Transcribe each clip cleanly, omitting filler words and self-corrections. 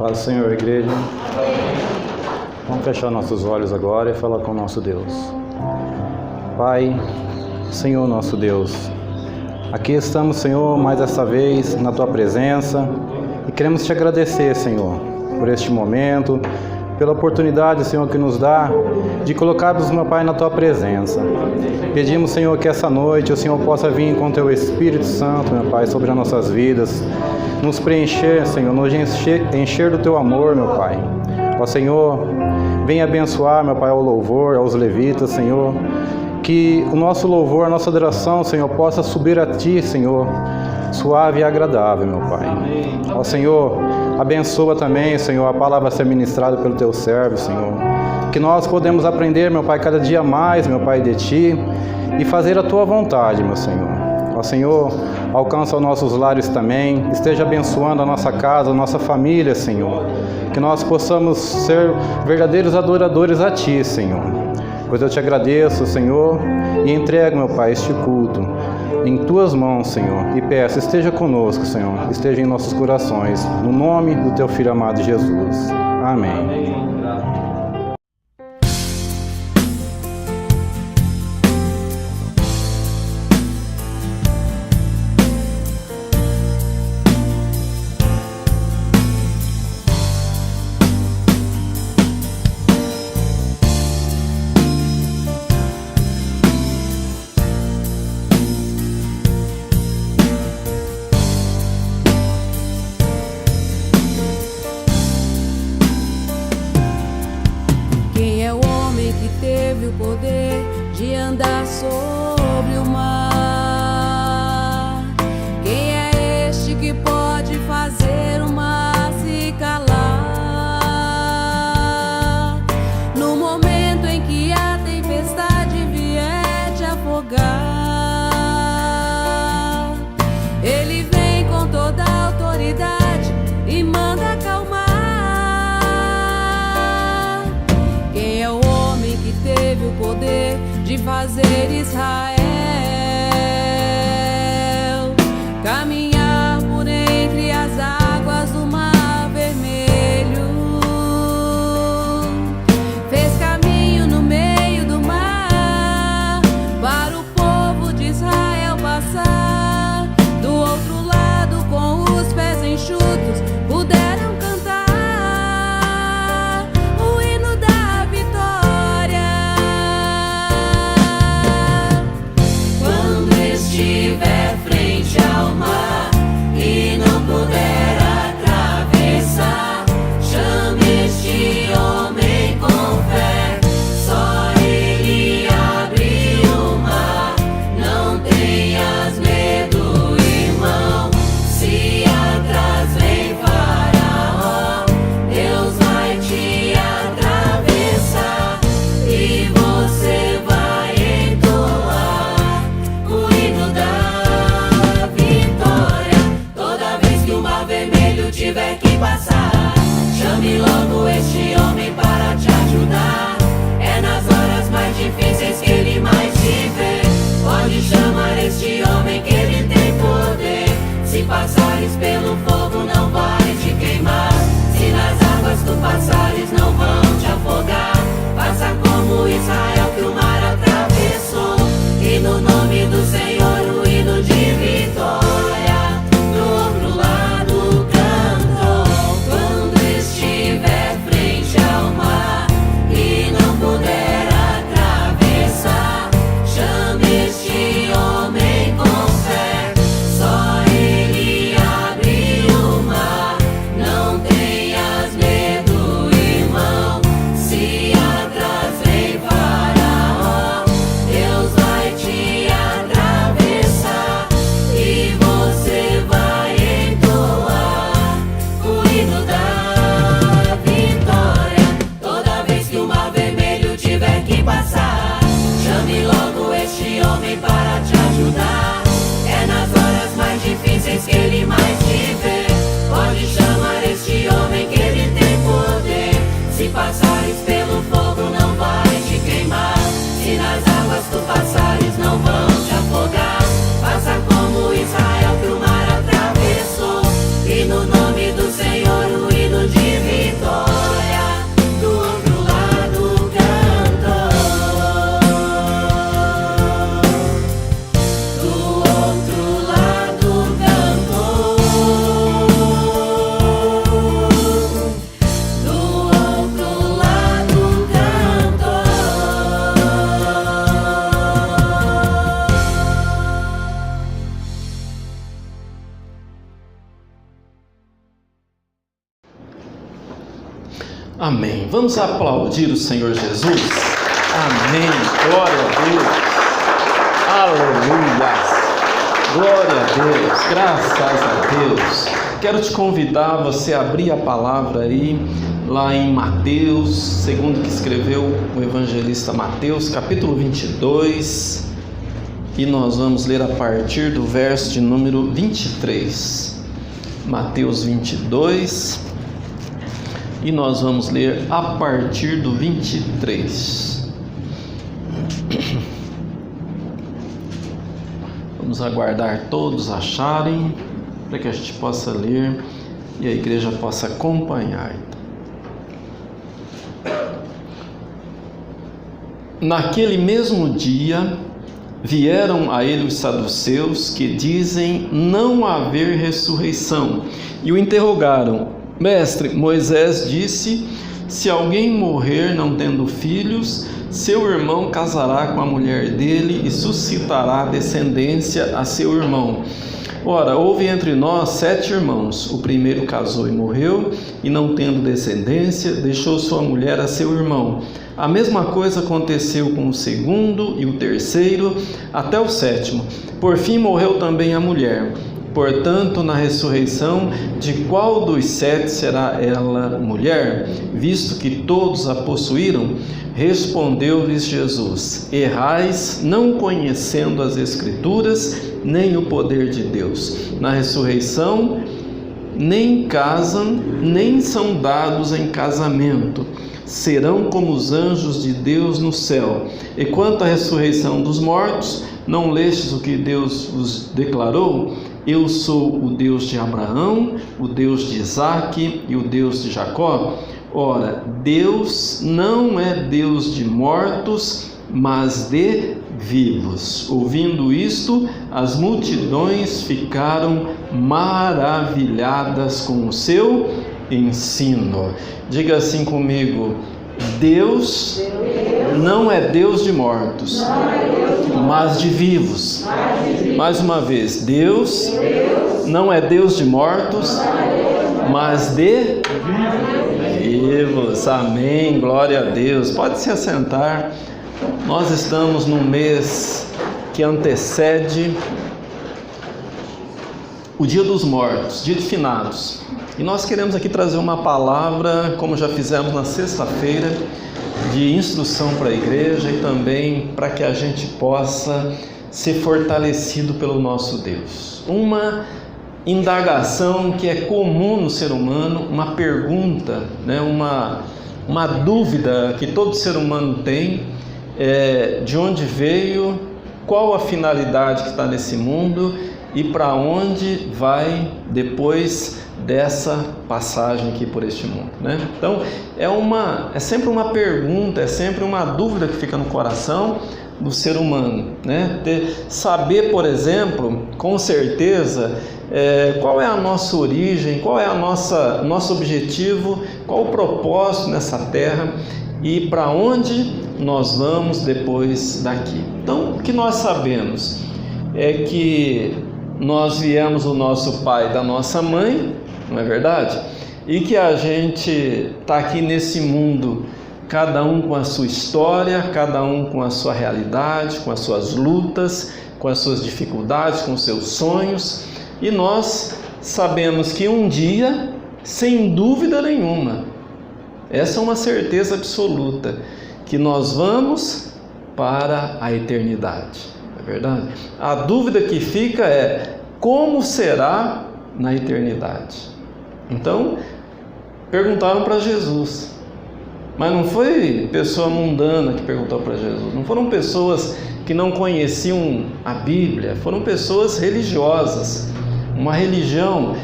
Paz, Senhor, igreja. Vamos fechar nossos olhos agora e falar com o nosso Deus. Pai, Senhor nosso Deus, aqui estamos, Senhor, mais essa vez na Tua presença e queremos Te agradecer, Senhor, por este momento, pela oportunidade, Senhor, que nos dá de colocarmos, meu Pai, na Tua presença. Pedimos, Senhor, que essa noite o Senhor possa vir com Teu Espírito Santo, meu Pai, sobre as nossas vidas, nos preencher, Senhor, nos encher do Teu amor, meu Pai. Ó Senhor, venha abençoar, meu Pai, ao louvor, aos levitas, Senhor, que o nosso louvor, a nossa adoração, Senhor, possa subir a Ti, Senhor, suave e agradável, meu Pai. Ó Senhor, abençoa também, Senhor, a palavra a ser ministrada pelo Teu servo, Senhor. Que nós podemos aprender, meu Pai, cada dia mais, meu Pai, de Ti e fazer a Tua vontade, meu Senhor. Ó Senhor, alcança os nossos lares também, esteja abençoando a nossa casa, a nossa família, Senhor. Que nós possamos ser verdadeiros adoradores a Ti, Senhor. Pois eu Te agradeço, Senhor, e entrego, meu Pai, este culto em Tuas mãos, Senhor, e peço, esteja conosco, Senhor, esteja em nossos corações, no nome do Teu Filho amado Jesus. Amém. Teve o poder de andar sobre o mar. Quem é este que pode fazer o mar se calar? No momento em que a tempestade vier te afogar, Ele vem com toda a autoridade e manda acalmar. Quem é o homem que teve o poder de fazer Israel caminhar por entre as águas do Mar Vermelho? Fez caminho no meio do mar para o povo de Israel passar. Do outro lado, com os pés enxutos, puderam cantar o hino da vitória. Quando estiver frente ao mar, Vamos aplaudir o Senhor Jesus? Amém. Glória a Deus. Aleluia. Glória a Deus. Graças a Deus. Quero te convidar a você abrir a palavra aí, lá em Mateus, segundo que escreveu o evangelista Mateus, capítulo 22, e nós vamos ler a partir do verso de número 23. Mateus 22, e nós vamos ler a partir do 23. Vamos aguardar todos acharem, para que a gente possa ler e a igreja possa acompanhar. Naquele mesmo dia, vieram a ele os saduceus, que dizem não haver ressurreição, e o interrogaram: Mestre, Moisés disse, se alguém morrer não tendo filhos, seu irmão casará com a mulher dele e suscitará descendência a seu irmão. Ora, houve entre nós 7 irmãos. O primeiro casou e morreu, e não tendo descendência, deixou sua mulher a seu irmão. A mesma coisa aconteceu com o segundo e o terceiro, até o 7º. Por fim morreu também a mulher. Portanto, na ressurreição, de qual dos 7 será ela mulher, visto que todos a possuíram? Respondeu-lhes Jesus: Errais, não conhecendo as Escrituras, nem o poder de Deus. Na ressurreição, nem casam, nem são dados em casamento. Serão como os anjos de Deus no céu. E quanto à ressurreição dos mortos, não lestes o que Deus vos declarou? Eu sou o Deus de Abraão, o Deus de Isaque e o Deus de Jacó. Ora, Deus não é Deus de mortos, mas de vivos. Ouvindo isto, as multidões ficaram maravilhadas com o seu ensino. Diga assim comigo: Deus não é Deus de mortos, mas de vivos. Mais uma vez, Deus não é Deus de mortos, mas de vivos. Amém, glória a Deus. Pode se assentar. Nós estamos no mês que antecede o Dia dos Mortos, Dia de Finados. E nós queremos aqui trazer uma palavra, como já fizemos na sexta-feira, de instrução para a igreja e também para que a gente possa ser fortalecido pelo nosso Deus. Uma indagação que é comum no ser humano, uma pergunta, né? uma dúvida que todo ser humano tem, de onde veio, qual a finalidade que está nesse mundo e para onde vai depois dessa passagem aqui por este mundo, né? Então é sempre uma pergunta, é sempre uma dúvida que fica no coração do ser humano, né? Saber, por exemplo, com certeza, qual é a nossa origem, qual é nosso objetivo, qual o propósito nessa terra e para onde nós vamos depois daqui. Então, o que nós sabemos é que nós viemos do nosso pai e da nossa mãe, não é verdade? E que a gente está aqui nesse mundo, cada um com a sua história, cada um com a sua realidade, com as suas lutas, com as suas dificuldades, com os seus sonhos. E nós sabemos que um dia, sem dúvida nenhuma, essa é uma certeza absoluta, que nós vamos para a eternidade, não é verdade? A dúvida que fica é como será na eternidade. Então, perguntaram para Jesus, mas não foi pessoa mundana que perguntou para Jesus, não foram pessoas que não conheciam a Bíblia, foram pessoas religiosas, uma religião,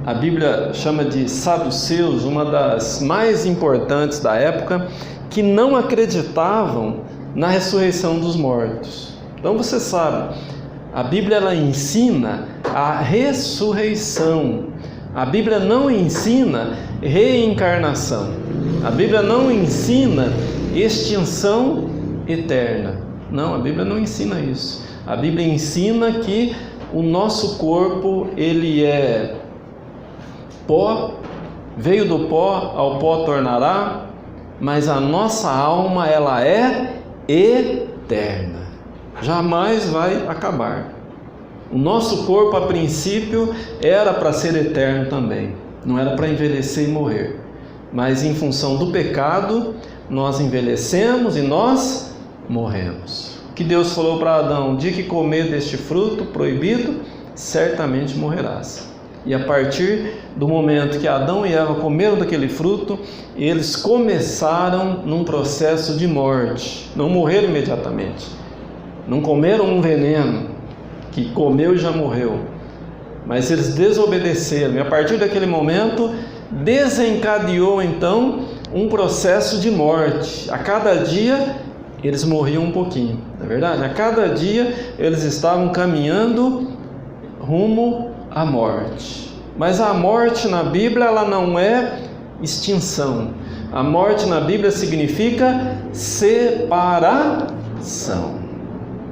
a Bíblia chama de saduceus, uma das mais importantes da época, que não acreditavam na ressurreição dos mortos. Então você sabe, a Bíblia ela ensina a ressurreição. A Bíblia não ensina reencarnação. A Bíblia não ensina extinção eterna. Não, a Bíblia não ensina isso. A Bíblia ensina que o nosso corpo ele é pó, Veio do pó, ao pó tornará, mas a nossa alma, ela é eterna, jamais vai acabar. O nosso corpo, a princípio, era para ser eterno também, não era para envelhecer e morrer, mas em função do pecado, nós envelhecemos e nós morremos. O que Deus falou para Adão: o dia que comer deste fruto proibido, certamente morrerás. E a partir do momento que Adão e Eva comeram daquele fruto, eles começaram num processo de morte. Não morreram imediatamente, não comeram um veneno que comeu e já morreu, mas eles desobedeceram, e a partir daquele momento desencadeou então um processo de morte. A cada dia eles morriam um pouquinho, não é verdade? A cada dia eles estavam caminhando rumo à morte. Mas a morte na Bíblia, ela não é extinção. A morte na Bíblia significa separação.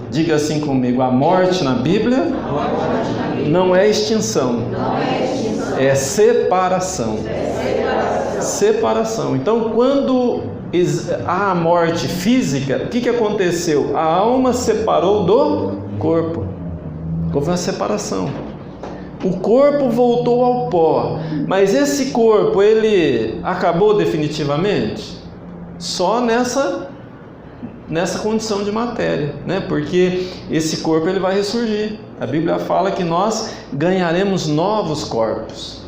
Diga assim comigo: a morte na Bíblia não é extinção, é separação. Separação. Então, quando há a morte física, o que aconteceu? A alma separou do corpo. Houve uma separação. O corpo voltou ao pó, mas esse corpo, ele acabou definitivamente? Só nessa condição de matéria, né? Porque esse corpo ele vai ressurgir. A Bíblia fala que nós ganharemos novos corpos.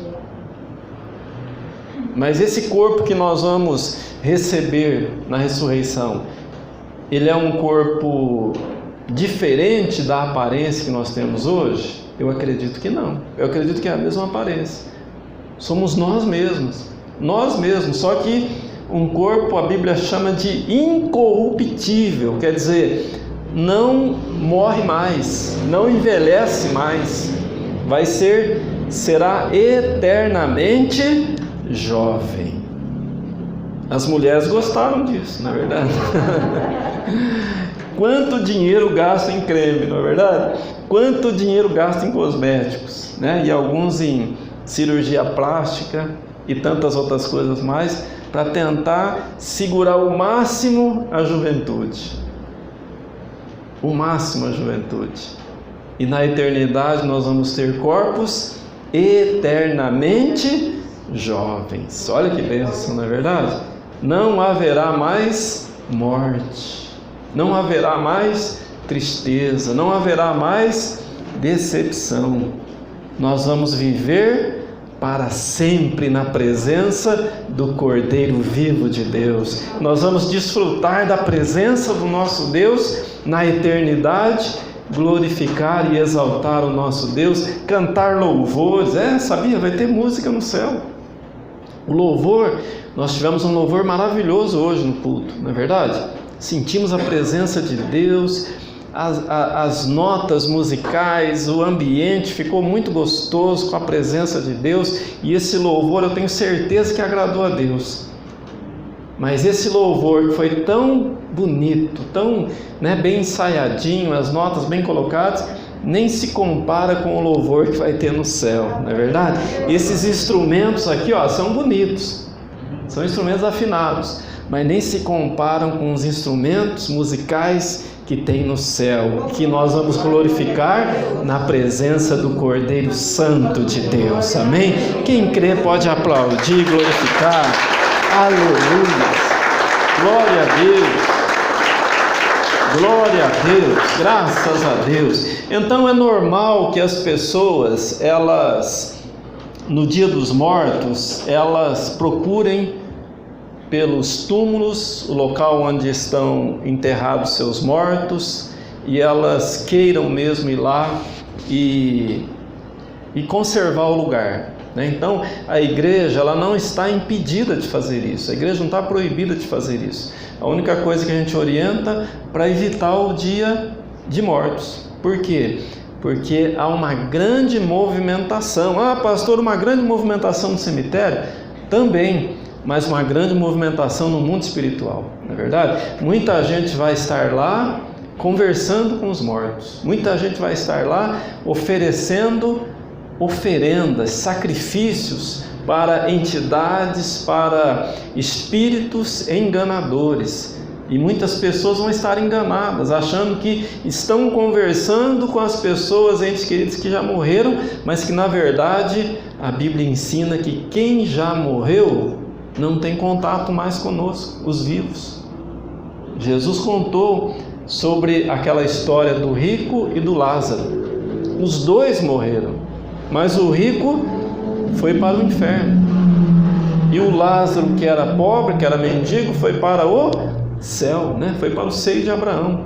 Mas esse corpo que nós vamos receber na ressurreição, ele é um corpo diferente da aparência que nós temos hoje? Eu acredito que não. Eu acredito que é a mesma aparência. Somos nós mesmos, só que um corpo a Bíblia chama de incorruptível, quer dizer, não morre mais, não envelhece mais, será eternamente jovem. As mulheres gostaram disso, não é verdade? Quanto dinheiro gasta em creme, não é verdade? Quanto dinheiro gasta em cosméticos, né? E alguns em cirurgia plástica e tantas outras coisas mais, para tentar segurar o máximo a juventude. O máximo a juventude. E na eternidade nós vamos ter corpos eternamente jovens. Olha que bênção, não é verdade? Não haverá mais morte. Não haverá mais tristeza, não haverá mais decepção. Nós vamos viver para sempre na presença do Cordeiro vivo de Deus. Nós vamos desfrutar da presença do nosso Deus na eternidade, glorificar e exaltar o nosso Deus, cantar louvores. Sabia? Vai ter música no céu. O louvor, nós tivemos um louvor maravilhoso hoje no culto, não é verdade? Sentimos a presença de Deus, as notas musicais, o ambiente ficou muito gostoso com a presença de Deus, e esse louvor eu tenho certeza que agradou a Deus. Mas esse louvor que foi tão bonito, tão bem ensaiadinho, as notas bem colocadas, nem se compara com o louvor que vai ter no céu, não é verdade? Esses instrumentos aqui, são bonitos, são instrumentos afinados, mas nem se comparam com os instrumentos musicais que tem no céu, que nós vamos glorificar na presença do Cordeiro Santo de Deus, amém? Quem crê pode aplaudir e glorificar, aleluia, glória a Deus, glória a Deus, graças a Deus. Então é normal que as pessoas, no dia dos mortos, elas procurem pelos túmulos, o local onde estão enterrados seus mortos, e elas queiram mesmo ir lá e conservar o lugar, né? Então a igreja, ela não está impedida de fazer isso, a igreja não está proibida de fazer isso. A única coisa que a gente orienta para evitar o dia de mortos. Por quê? Porque há uma grande movimentação. Pastor, uma grande movimentação no cemitério? Também, mas uma grande movimentação no mundo espiritual, não é verdade? Muita gente vai estar lá conversando com os mortos, muita gente vai estar lá oferecendo oferendas, sacrifícios para entidades, para espíritos enganadores. E muitas pessoas vão estar enganadas, achando que estão conversando com as pessoas, entes queridos que já morreram, mas que na verdade a Bíblia ensina que quem já morreu não tem contato mais conosco, os vivos. Jesus contou sobre aquela história do rico e do Lázaro. Os dois morreram, mas o rico foi para o inferno. E o Lázaro, que era pobre, que era mendigo, foi para o céu, né? Foi para o seio de Abraão.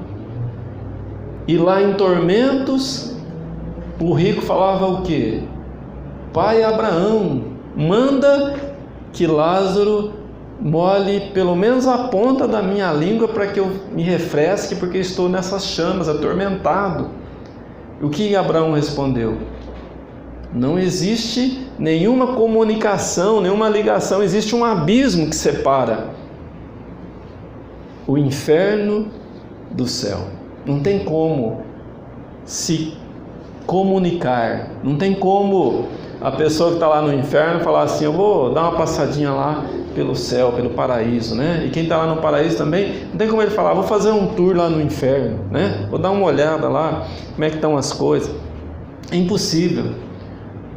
E lá em tormentos, o rico falava o quê? Pai Abraão, manda que Lázaro molhe pelo menos a ponta da minha língua para que eu me refresque, porque estou nessas chamas, atormentado. O que Abraão respondeu? Não existe nenhuma comunicação, nenhuma ligação, existe um abismo que separa o inferno do céu. Não tem como se comunicar, não tem como a pessoa que está lá no inferno falar assim: eu vou dar uma passadinha lá pelo céu, pelo paraíso, né? E quem está lá no paraíso também, não tem como ele falar: vou fazer um tour lá no inferno, né? Vou dar uma olhada lá, como é que estão as coisas. É impossível.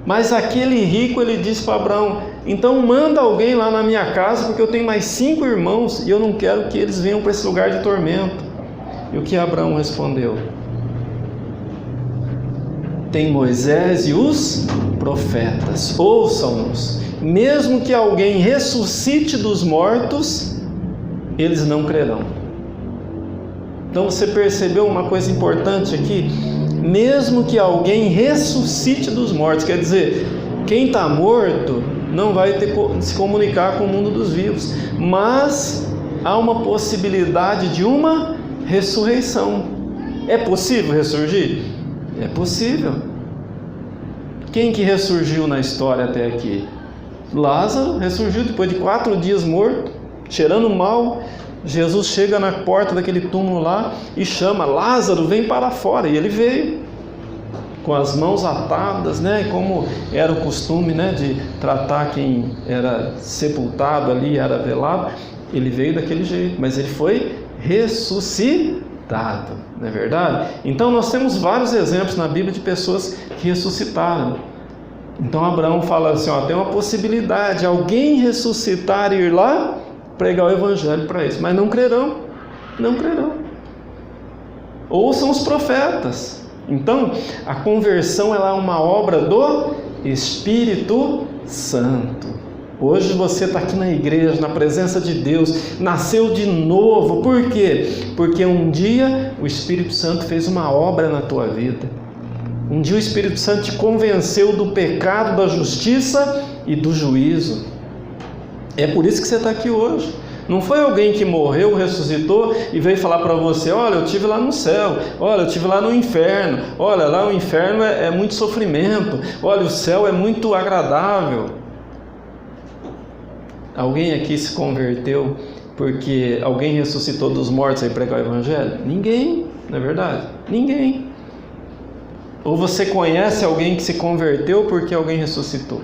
Mas aquele rico, ele disse para Abraão: então manda alguém lá na minha casa, porque eu tenho mais 5 irmãos e eu não quero que eles venham para esse lugar de tormento. E o que Abraão respondeu? Tem Moisés e os profetas, ouçam-nos. Mesmo que alguém ressuscite dos mortos, eles não crerão. Então você percebeu uma coisa importante aqui? Mesmo que alguém ressuscite dos mortos, quer dizer, quem está morto não vai ter se comunicar com o mundo dos vivos, mas há uma possibilidade de uma ressurreição. É possível ressurgir? É possível. Quem que ressurgiu na história até aqui? Lázaro ressurgiu depois de 4 dias morto, cheirando mal. Jesus chega na porta daquele túmulo lá e chama: Lázaro, vem para fora. E ele veio com as mãos atadas, né? Como era o costume, né? De tratar quem era sepultado ali, era velado. Ele veio daquele jeito, mas ele foi ressuscitado, não é verdade? Então nós temos vários exemplos na Bíblia de pessoas que ressuscitaram. Então Abraão fala assim: ó, tem uma possibilidade, alguém ressuscitar e ir lá pregar o evangelho para eles, mas não crerão, não crerão. Ouçam os profetas. Então a conversão, ela é uma obra do Espírito Santo. Hoje você está aqui na igreja, na presença de Deus, nasceu de novo. Por quê? Porque um dia o Espírito Santo fez uma obra na tua vida. Um dia o Espírito Santo te convenceu do pecado, da justiça e do juízo. É por isso que você está aqui hoje. Não foi alguém que morreu, ressuscitou e veio falar para você: olha, eu estive lá no céu, olha, eu estive lá no inferno, olha, lá o inferno é muito sofrimento, olha, o céu é muito agradável. Alguém aqui se converteu porque alguém ressuscitou dos mortos e pregou o evangelho? Ninguém, não é verdade? Ninguém. Ou você conhece alguém que se converteu porque alguém ressuscitou?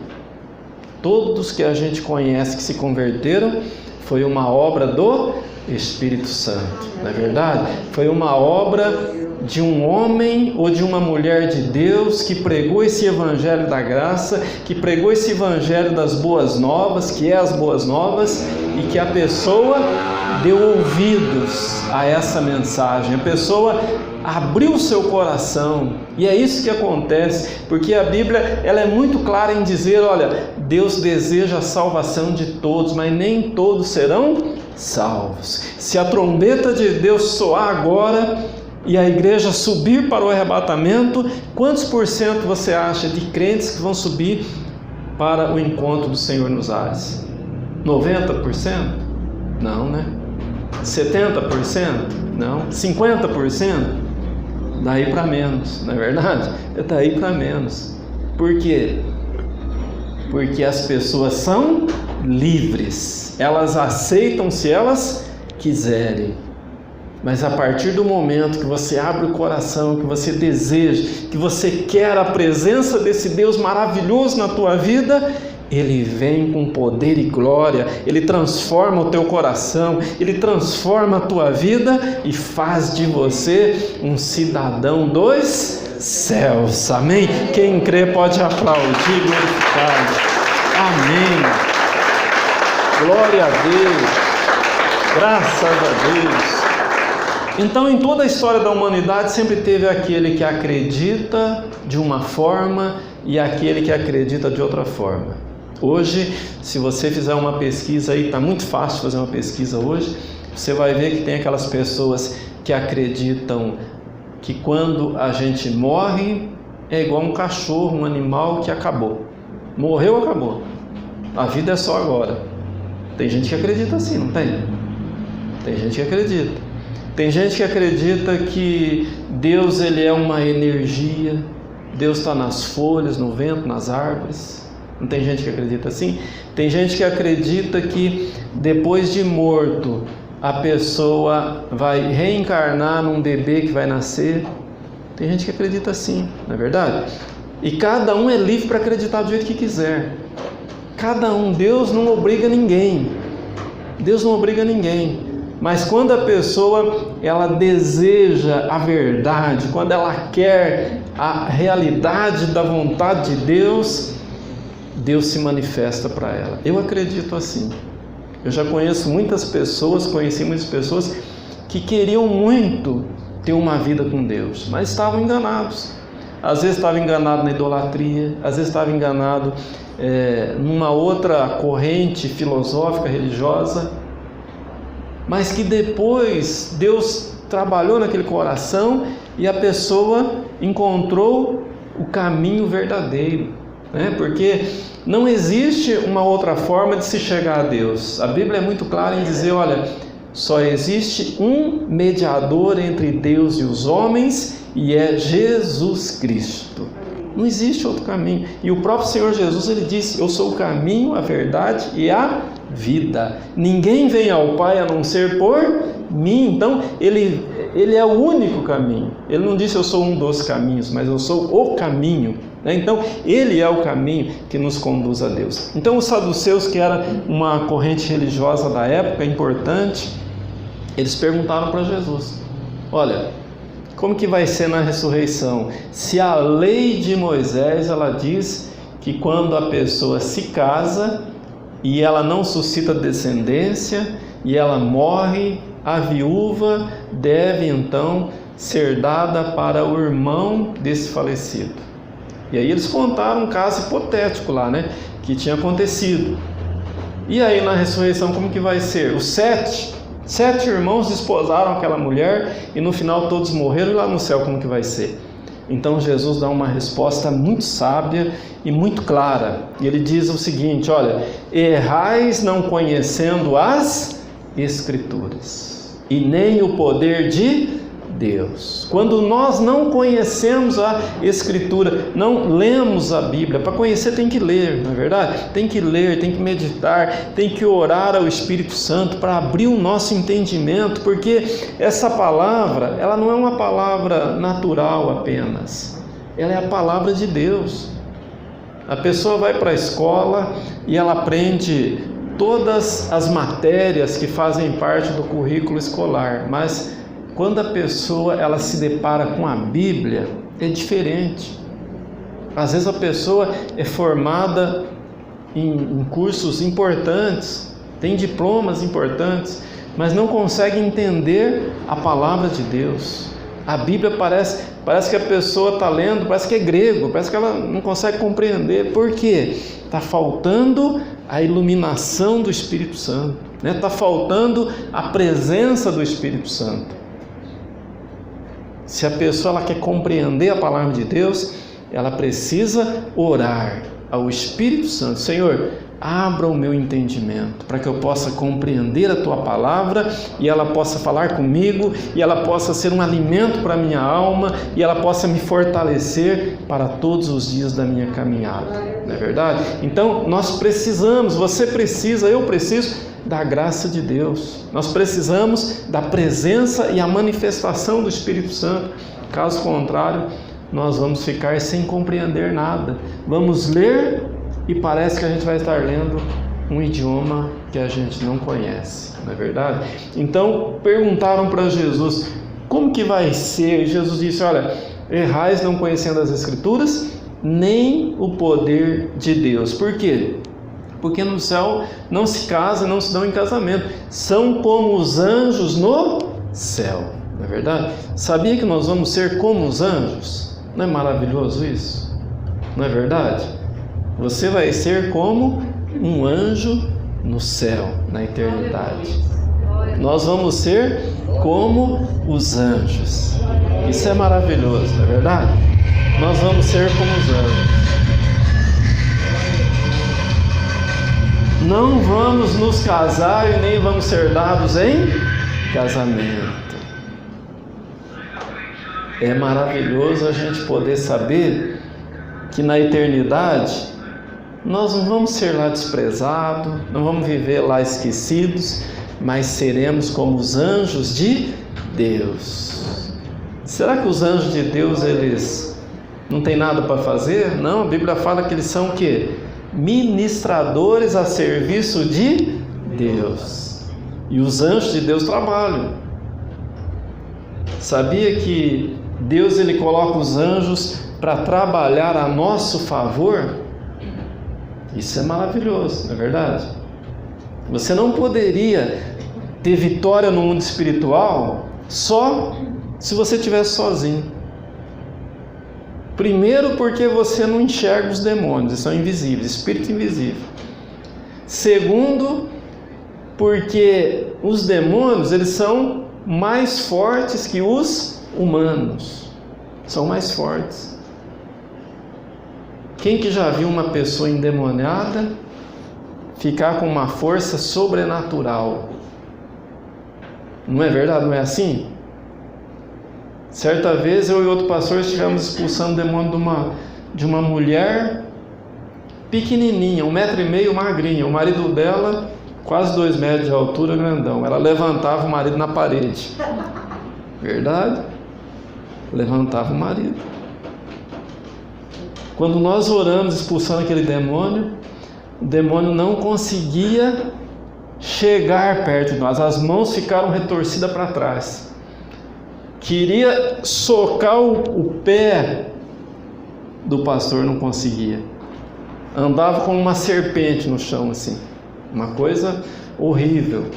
Todos que a gente conhece que se converteram foi uma obra do Espírito Santo, não é verdade? Foi uma obra de um homem ou de uma mulher de Deus que pregou esse evangelho da graça, que pregou esse evangelho das boas novas, que é as boas novas, e que a pessoa deu ouvidos a essa mensagem, a pessoa abriu o seu coração. E é isso que acontece, porque a Bíblia, ela é muito clara em dizer: olha, Deus deseja a salvação de todos, mas nem todos serão salvos. Se a trombeta de Deus soar agora e a igreja subir para o arrebatamento, quantos por cento você acha de crentes que vão subir para o encontro do Senhor nos ares? 90%? Não, né? 70%? Não. 50%? Daí para menos, não é verdade? Daí para menos. Por quê? Porque as pessoas são livres, elas aceitam se elas quiserem. Mas a partir do momento que você abre o coração, que você deseja, que você quer a presença desse Deus maravilhoso na tua vida, Ele vem com poder e glória, Ele transforma o teu coração, Ele transforma a tua vida e faz de você um cidadão dos céus. Amém? Quem crê pode aplaudir, glorificar. Amém. Glória a Deus. Graças a Deus. Então, em toda a história da humanidade, sempre teve aquele que acredita de uma forma e aquele que acredita de outra forma. Hoje, se você fizer uma pesquisa aí, está muito fácil fazer uma pesquisa hoje, você vai ver que tem aquelas pessoas que acreditam que quando a gente morre, é igual um cachorro, um animal que acabou. Morreu, acabou. A vida é só agora. Tem gente que acredita assim, não tem? Tem gente que acredita. Tem gente que acredita que Deus ele é uma energia, Deus está nas folhas, no vento, nas árvores. Não tem gente que acredita assim? Tem gente que acredita que depois de morto a pessoa vai reencarnar num bebê que vai nascer. Tem gente que acredita assim, não é verdade? E cada um é livre para acreditar do jeito que quiser. Cada um, Deus não obriga ninguém. Deus não obriga ninguém. Mas quando a pessoa ela deseja a verdade, quando ela quer a realidade da vontade de Deus, Deus se manifesta para ela. Eu acredito assim. Eu já conheci muitas pessoas que queriam muito ter uma vida com Deus, mas estavam enganados. Às vezes estavam enganados na idolatria, às vezes estavam enganados numa outra corrente filosófica, religiosa, mas que depois Deus trabalhou naquele coração e a pessoa encontrou o caminho verdadeiro, né? Porque não existe uma outra forma de se chegar a Deus. A Bíblia é muito clara em dizer, olha, só existe um mediador entre Deus e os homens e é Jesus Cristo. Não existe outro caminho. E o próprio Senhor Jesus, ele disse, eu sou o caminho, a verdade e a vida. Ninguém vem ao Pai a não ser por mim. Então, ele é o único caminho. Ele não disse eu sou um dos caminhos, mas eu sou o caminho. Então, ele é o caminho que nos conduz a Deus. Então, os saduceus, que era uma corrente religiosa da época, importante, eles perguntaram para Jesus, olha, como que vai ser na ressurreição? Se a lei de Moisés, ela diz que quando a pessoa se casa e ela não suscita descendência e ela morre, a viúva deve então ser dada para o irmão desse falecido. E aí eles contaram um caso hipotético lá, né? Que tinha acontecido. E aí na ressurreição como que vai ser? Os sete irmãos desposaram aquela mulher e no final todos morreram, e lá no céu como que vai ser? Então Jesus dá uma resposta muito sábia e muito clara. E ele diz o seguinte, olha, errais não conhecendo as Escrituras e nem o poder de Deus. Quando nós não conhecemos a Escritura, não lemos a Bíblia, para conhecer tem que ler, não é verdade? Tem que ler, tem que meditar, tem que orar ao Espírito Santo para abrir o nosso entendimento, porque essa palavra, ela não é uma palavra natural apenas, ela é a palavra de Deus. A pessoa vai para a escola e ela aprende todas as matérias que fazem parte do currículo escolar, mas quando a pessoa ela se depara com a Bíblia, é diferente. Às vezes a pessoa é formada em cursos importantes, tem diplomas importantes, mas não consegue entender a palavra de Deus. A Bíblia parece que a pessoa está lendo, parece que é grego, parece que ela não consegue compreender. Por quê? Está faltando a iluminação do Espírito Santo, né? Está faltando a presença do Espírito Santo. Se a pessoa ela quer compreender a palavra de Deus, ela precisa orar ao Espírito Santo. Senhor, abra o meu entendimento para que eu possa compreender a Tua palavra e ela possa falar comigo e ela possa ser um alimento para a minha alma e ela possa me fortalecer para todos os dias da minha caminhada. Não é verdade? Então, nós precisamos, você precisa, eu preciso da graça de Deus. Nós precisamos da presença e a manifestação do Espírito Santo. Caso contrário, nós vamos ficar sem compreender nada. Vamos ler e parece que a gente vai estar lendo um idioma que a gente não conhece, não é verdade? Então perguntaram para Jesus, como que vai ser? E Jesus disse, olha, errais não conhecendo as Escrituras, nem o poder de Deus. Por quê? Porque no céu não se casa, não se dão em casamento. São como os anjos no céu, não é verdade? Sabia que nós vamos ser como os anjos? Não é maravilhoso isso? Não é verdade? Você vai ser como um anjo no céu, na eternidade. Nós vamos ser como os anjos. Isso é maravilhoso, não é verdade? Nós vamos ser como os anjos. Não vamos nos casar e nem vamos ser dados em casamento. É maravilhoso a gente poder saber que na eternidade nós não vamos ser lá desprezados, não vamos viver lá esquecidos, mas seremos como os anjos de Deus. Será que os anjos de Deus, eles não têm nada para fazer? Não, a Bíblia fala que eles são o quê? Ministradores a serviço de Deus. E os anjos de Deus trabalham. Sabia que Deus, ele coloca os anjos para trabalhar a nosso favor? Isso é maravilhoso, não é verdade? Você não poderia ter vitória no mundo espiritual só se você estivesse sozinho. Primeiro, porque você não enxerga os demônios, eles são invisíveis, espírito invisível. Segundo, porque os demônios, eles são mais fortes que os humanos. São mais fortes. Quem que já viu uma pessoa endemoniada ficar com uma força sobrenatural? Não é verdade? Não é assim? Certa vez eu e outro pastor estivemos expulsando o demônio de uma mulher pequenininha, 1,5 m, magrinha. O marido dela, quase 2 metros de altura, grandão. Ela levantava o marido na parede. Verdade? Levantava o marido. Quando nós oramos expulsando aquele demônio, o demônio não conseguia chegar perto de nós. As mãos ficaram retorcidas para trás. Queria socar o pé do pastor, não conseguia. Andava como uma serpente no chão, assim. Uma coisa horrível.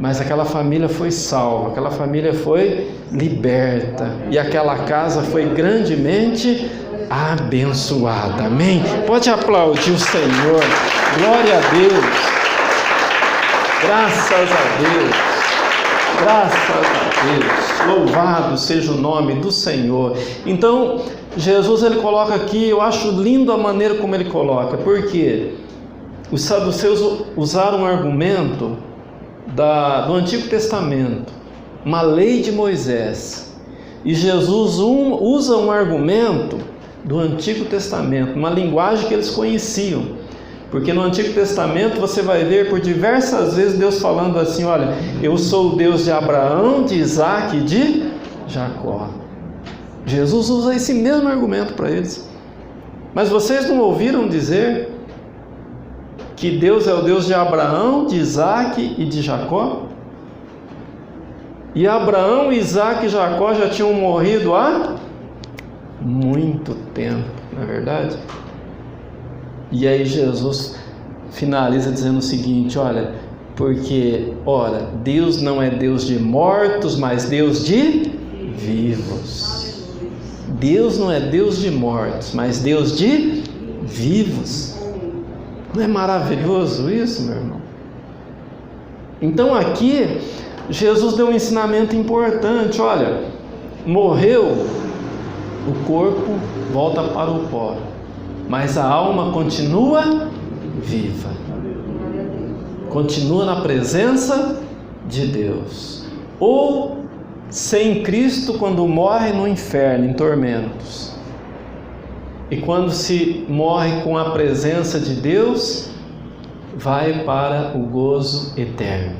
Mas aquela família foi salva, aquela família foi liberta. E aquela casa foi grandemente abençoada. Amém? Pode aplaudir o Senhor. Glória a Deus. Graças a Deus. Graças a Deus. Louvado seja o nome do Senhor. Então, Jesus, ele coloca aqui, eu acho lindo a maneira como ele coloca, porque os saduceus usaram um argumento do Antigo Testamento, uma lei de Moisés, e Jesus usa um argumento do Antigo Testamento, uma linguagem que eles conheciam. Porque no Antigo Testamento você vai ver por diversas vezes Deus falando assim, olha, eu sou o Deus de Abraão, de Isaac e de Jacó. Jesus usa esse mesmo argumento para eles. Mas vocês não ouviram dizer que Deus é o Deus de Abraão, de Isaac e de Jacó? E Abraão, Isaac e Jacó já tinham morrido há muito tempo, não é verdade? E aí Jesus finaliza dizendo o seguinte, olha, porque, ora, Deus não é Deus de mortos, mas Deus de vivos. Deus não é Deus de mortos, mas Deus de vivos. Não é maravilhoso isso, meu irmão? Então aqui, Jesus deu um ensinamento importante, olha, morreu, o corpo volta para o pó, mas a alma continua viva, continua na presença de Deus. Ou sem Cristo, quando morre no inferno, em tormentos, e quando se morre com a presença de Deus, vai para o gozo eterno.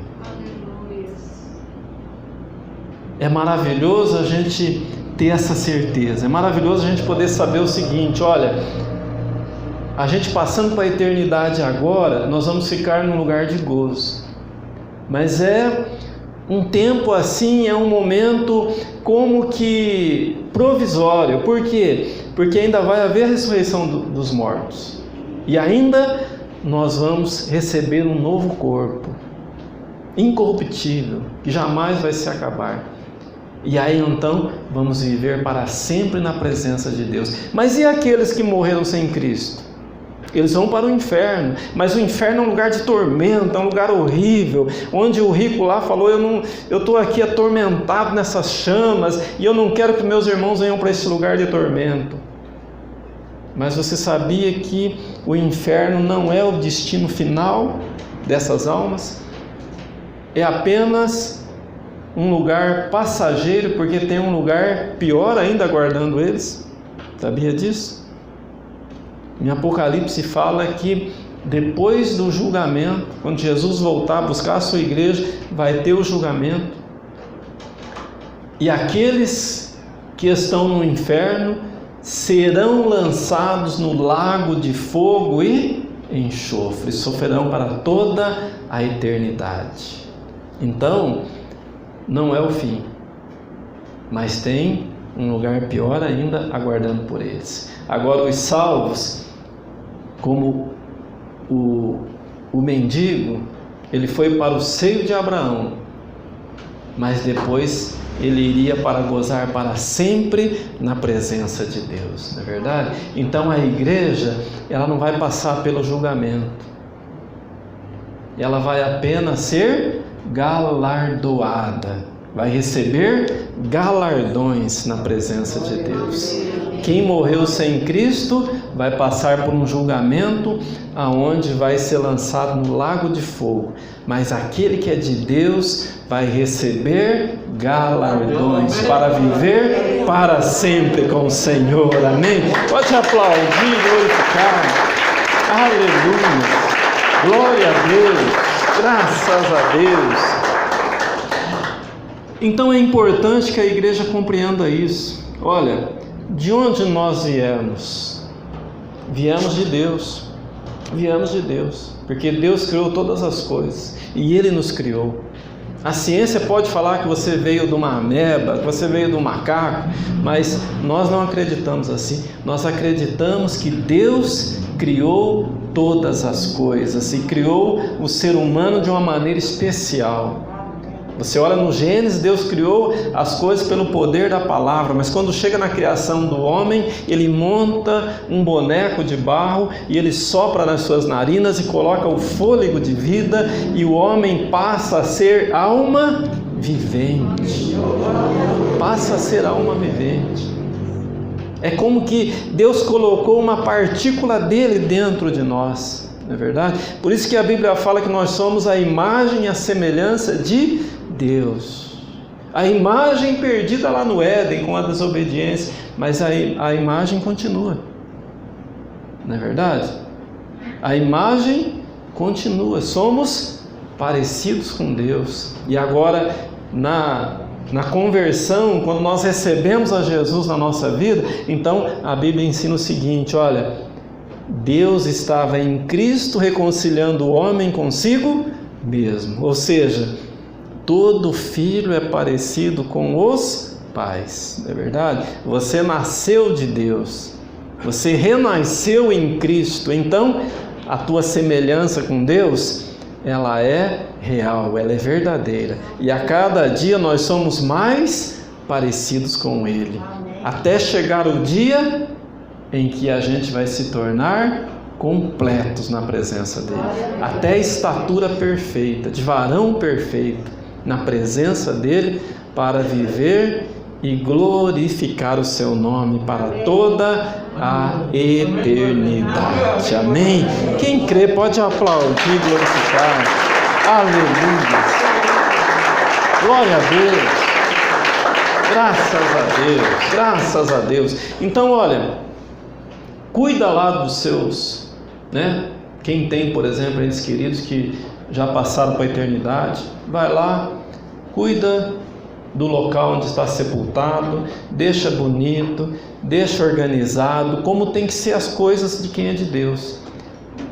É maravilhoso a gente ter essa certeza, é maravilhoso a gente poder saber o seguinte, olha, a gente passando para a eternidade agora, nós vamos ficar num lugar de gozo. Mas é um tempo assim, é um momento como que provisório. Por quê? Porque ainda vai haver a ressurreição dos mortos. E ainda nós vamos receber um novo corpo, incorruptível, que jamais vai se acabar. E aí então vamos viver para sempre na presença de Deus. Mas e aqueles que morreram sem Cristo? Eles vão para o inferno, mas o inferno é um lugar de tormento, é um lugar horrível, onde o rico lá falou, eu estou aqui atormentado nessas chamas, e eu não quero que meus irmãos venham para esse lugar de tormento. Mas você sabia que o inferno não é o destino final dessas almas? É apenas um lugar passageiro, porque tem um lugar pior ainda aguardando eles. Sabia disso? Em Apocalipse fala que depois do julgamento, quando Jesus voltar a buscar a sua igreja, vai ter o julgamento. E aqueles que estão no inferno serão lançados no lago de fogo e enxofre, sofrerão para toda a eternidade. Então, não é o fim, mas tem um lugar pior ainda aguardando por eles. Agora, os salvos, como o mendigo, ele foi para o seio de Abraão, mas depois ele iria para gozar para sempre na presença de Deus, não é verdade? Então a igreja, ela não vai passar pelo julgamento, ela vai apenas ser galardoada, vai receber galardões na presença de Deus. Quem morreu sem Cristo vai passar por um julgamento aonde vai ser lançado no lago de fogo, mas aquele que é de Deus vai receber galardões para viver para sempre com o Senhor. Amém? Pode aplaudir, glorificar. Aleluia, glória a Deus, graças a Deus. Então é importante que a igreja compreenda isso. Olha, de onde nós viemos? Viemos de Deus. Viemos de Deus, porque Deus criou todas as coisas e Ele nos criou. A ciência pode falar que você veio de uma ameba, que você veio de um macaco, mas nós não acreditamos assim. Nós acreditamos que Deus criou todas as coisas e criou o ser humano de uma maneira especial. Você olha no Gênesis, Deus criou as coisas pelo poder da palavra, mas quando chega na criação do homem, ele monta um boneco de barro e ele sopra nas suas narinas e coloca o fôlego de vida, e o homem passa a ser alma vivente. Passa a ser alma vivente. É como que Deus colocou uma partícula dele dentro de nós, não é verdade? Por isso que a Bíblia fala que nós somos a imagem e a semelhança de Deus. A imagem perdida lá no Éden com a desobediência, mas a imagem continua, não é verdade? A imagem continua, somos parecidos com Deus. E agora na conversão, quando nós recebemos a Jesus na nossa vida, então a Bíblia ensina o seguinte: olha, Deus estava em Cristo reconciliando o homem consigo mesmo, ou seja, todo filho é parecido com os pais, não é verdade? Você nasceu de Deus, você renasceu em Cristo, então a tua semelhança com Deus, ela é real, ela é verdadeira, e a cada dia nós somos mais parecidos com Ele, até chegar o dia em que a gente vai se tornar completos na presença dele, até a estatura perfeita, de varão perfeito, na presença dele, para viver e glorificar o seu nome para toda a eternidade. Amém? Quem crê pode aplaudir e glorificar. Aleluia! Glória a Deus! Graças a Deus! Graças a Deus! Então, olha, cuida lá dos seus, né? Quem tem, por exemplo, entes queridos que já passaram para a eternidade, vai lá, cuida do local onde está sepultado, deixa bonito, deixa organizado, como tem que ser as coisas de quem é de Deus.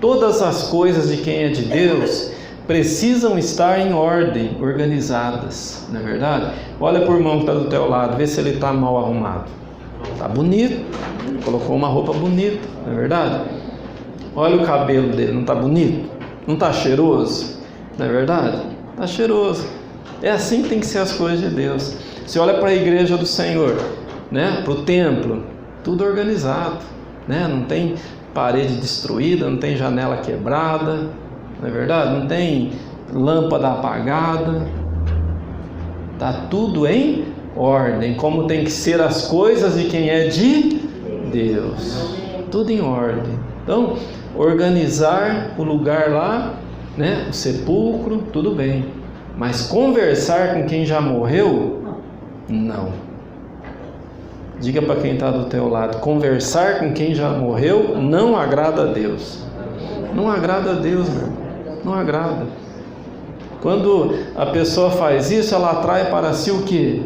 Todas as coisas de quem é de Deus precisam estar em ordem, organizadas, não é verdade? Olha para o irmão que está do teu lado, vê se ele está mal arrumado. Está bonito, colocou uma roupa bonita, não é verdade? Olha o cabelo dele, não está bonito? Não está cheiroso? Não é verdade? Está cheiroso. É assim que tem que ser as coisas de Deus. Você olha para a igreja do Senhor, né? Para o templo, tudo organizado, né? Não tem parede destruída, não tem janela quebrada, não é verdade? Não tem lâmpada apagada. Está tudo em ordem, como tem que ser as coisas de quem é de Deus. Tudo em ordem. Então, organizar o lugar lá, né? O sepulcro, tudo bem. Mas conversar com quem já morreu, não. Diga para quem está do teu lado, conversar com quem já morreu não agrada a Deus. Não agrada a Deus, meu irmão. Não agrada. Quando a pessoa faz isso, ela atrai para si o quê?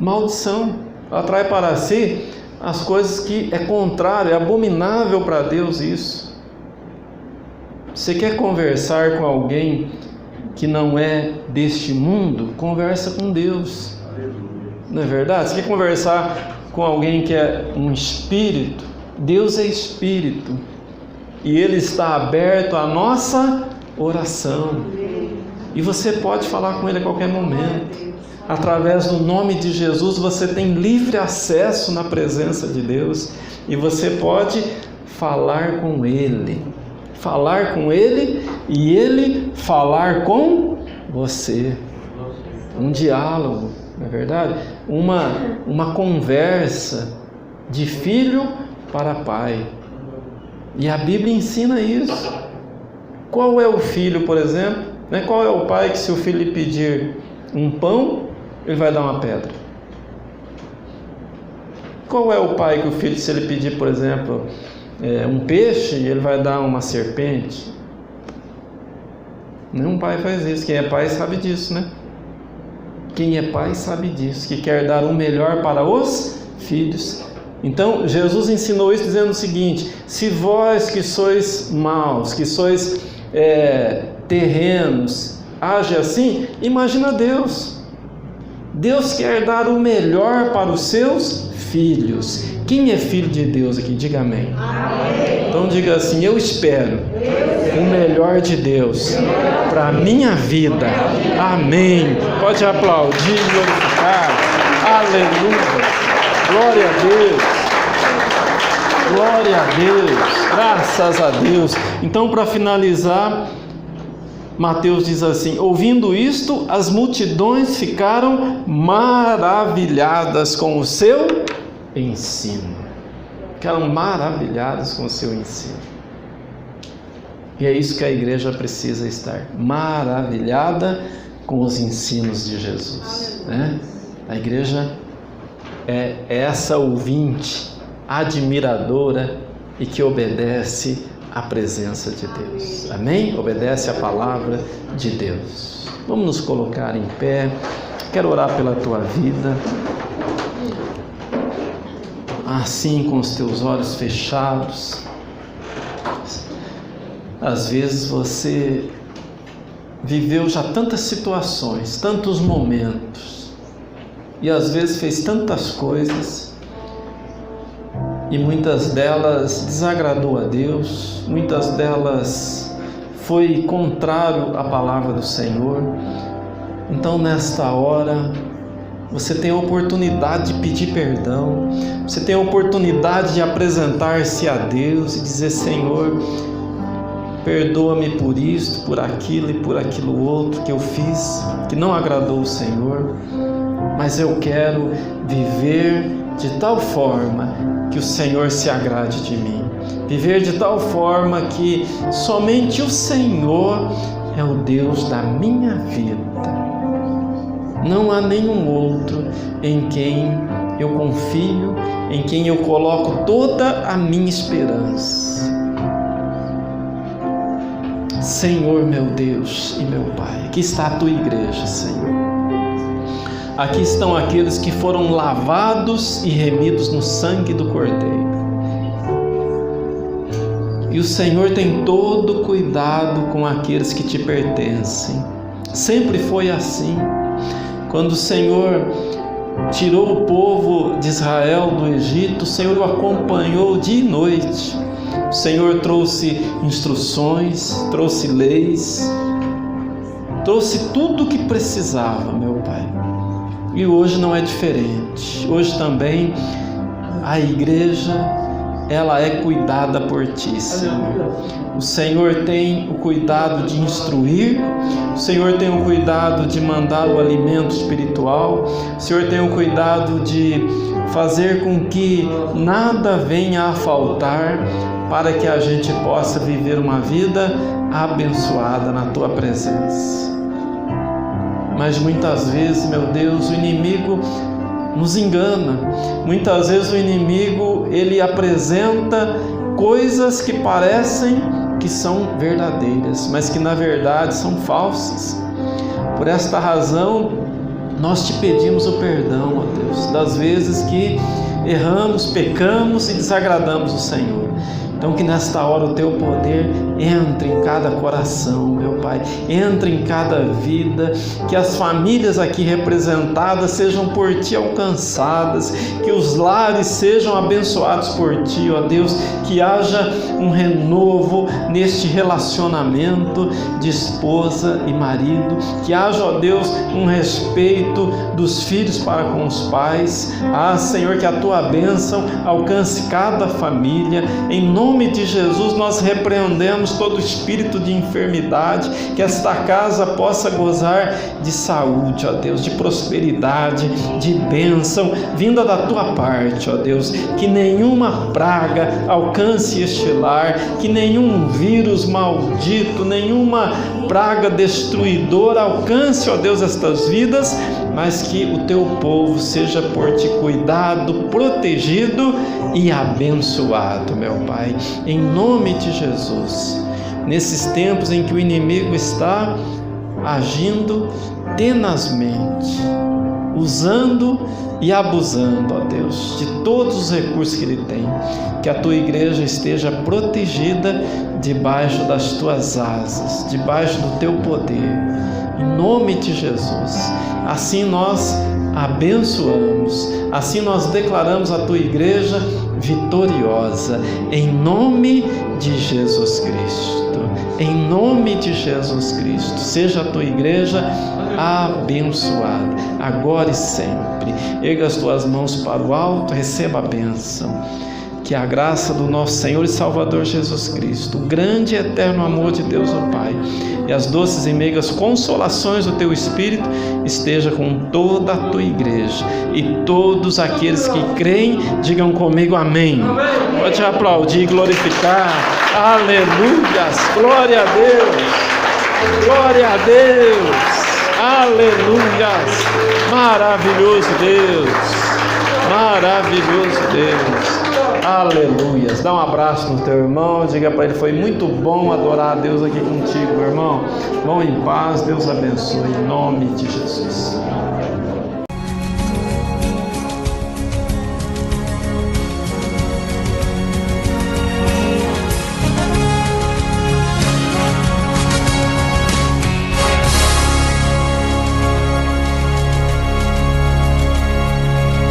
Maldição. Ela atrai para si as coisas que é contrário, é abominável para Deus isso. Você quer conversar com alguém que não é deste mundo? Conversa com Deus. Não é verdade? Você quer conversar com alguém que é um espírito? Deus é espírito e Ele está aberto à nossa oração, e você pode falar com Ele a qualquer momento. Através do nome de Jesus você tem livre acesso na presença de Deus, e você pode falar com Ele e Ele falar com você. Um diálogo, não é verdade? Uma conversa de filho para pai. E a Bíblia ensina isso. Qual é o filho, por exemplo? Qual é o pai que, se o filho lhe pedir um pão, ele vai dar uma pedra? Qual é o pai que o filho, se ele pedir, por exemplo, um peixe, ele vai dar uma serpente? Nenhum pai faz isso. Quem é pai sabe disso, né? Quem é pai sabe disso, que quer dar o melhor para os filhos. Então, Jesus ensinou isso dizendo o seguinte: se vós que sois maus, que sois terrenos, age assim, imagina Deus. Deus quer dar o melhor para os seus filhos. Quem é filho de Deus aqui? Diga amém. Amém. Então diga assim: eu espero o melhor de Deus para a minha vida. Amém. Pode aplaudir e glorificar. Aleluia. Glória a Deus. Glória a Deus. Graças a Deus. Então, para finalizar, Mateus diz assim: ouvindo isto, as multidões ficaram maravilhadas com o seu ensino. Ficaram maravilhadas com o seu ensino. E é isso que a igreja precisa estar, maravilhada com os ensinos de Jesus, né? A igreja é essa ouvinte, admiradora e que obedece à presença de Deus. Amém? Obedece à palavra de Deus. Vamos nos colocar em pé. Quero orar pela tua vida. Assim, com os teus olhos fechados. Às vezes você viveu já tantas situações, tantos momentos, e às vezes fez tantas coisas, e muitas delas desagradou a Deus, muitas delas foi contrário à palavra do Senhor. Então, nesta hora, você tem a oportunidade de pedir perdão, você tem a oportunidade de apresentar-se a Deus e dizer: Senhor, perdoa-me por isto, por aquilo e por aquilo outro que eu fiz, que não agradou o Senhor, mas eu quero viver de tal forma que o Senhor se agrade de mim, viver de tal forma que somente o Senhor é o Deus da minha vida. Não há nenhum outro em quem eu confio, em quem eu coloco toda a minha esperança. Senhor, meu Deus e meu Pai, aqui está a tua igreja, Senhor. aqui estão aqueles que foram lavados e remidos no sangue do Cordeiro. E o Senhor tem todo cuidado com aqueles que te pertencem. Sempre foi assim. Quando o Senhor tirou o povo de Israel do Egito, o Senhor o acompanhou dia e noite. O Senhor trouxe instruções, trouxe leis, trouxe tudo o que precisava, meu Pai. E hoje não é diferente. Hoje também a igreja, ela é cuidada por Ti, Senhor. O Senhor tem o cuidado de instruir, o Senhor tem o cuidado de mandar o alimento espiritual, o Senhor tem o cuidado de fazer com que nada venha a faltar, para que a gente possa viver uma vida abençoada na Tua presença. Mas muitas vezes, meu Deus, o inimigo nos engana. Muitas vezes o inimigo, ele apresenta coisas que parecem que são verdadeiras, mas que na verdade são falsas. Por esta razão, nós te pedimos o perdão, ó Deus, das vezes que erramos, pecamos e desagradamos o Senhor. Então que nesta hora o Teu poder entre em cada coração, meu Pai, entre em cada vida, que as famílias aqui representadas sejam por Ti alcançadas, que os lares sejam abençoados por Ti, ó Deus, que haja um renovo neste relacionamento de esposa e marido, que haja, ó Deus, um respeito dos filhos para com os pais. Senhor, que a Tua bênção alcance cada família. Em nome de Jesus, nós repreendemos todo espírito de enfermidade, que esta casa possa gozar de saúde, ó Deus, de prosperidade, de bênção, vinda da Tua parte, ó Deus, que nenhuma praga alcance este lar, que nenhum vírus maldito, nenhuma praga destruidora alcance, ó Deus, estas vidas, mas que o Teu povo seja por Ti cuidado, protegido e abençoado, meu Pai, em nome de Jesus. Nesses tempos em que o inimigo está agindo tenazmente, usando e abusando, ó Deus, de todos os recursos que ele tem, que a Tua igreja esteja protegida debaixo das Tuas asas, debaixo do Teu poder, em nome de Jesus. Assim nós abençoamos, assim nós declaramos a Tua igreja vitoriosa, em nome de Jesus Cristo. Em nome de Jesus Cristo, seja a Tua igreja abençoada, agora e sempre. Erga as Tuas mãos para o alto, receba a bênção. Que a graça do nosso Senhor e Salvador Jesus Cristo, o grande e eterno amor de Deus o Pai, e as doces e meigas consolações do Teu Espírito esteja com toda a Tua igreja. E todos aqueles que creem, digam comigo amém. Pode aplaudir e glorificar. Aleluias, glória a Deus, glória a Deus, aleluias, maravilhoso Deus, maravilhoso Deus, aleluias. Dá um abraço no teu irmão, diga para ele: foi muito bom adorar a Deus aqui contigo, meu irmão. Vão em paz, Deus abençoe, em nome de Jesus.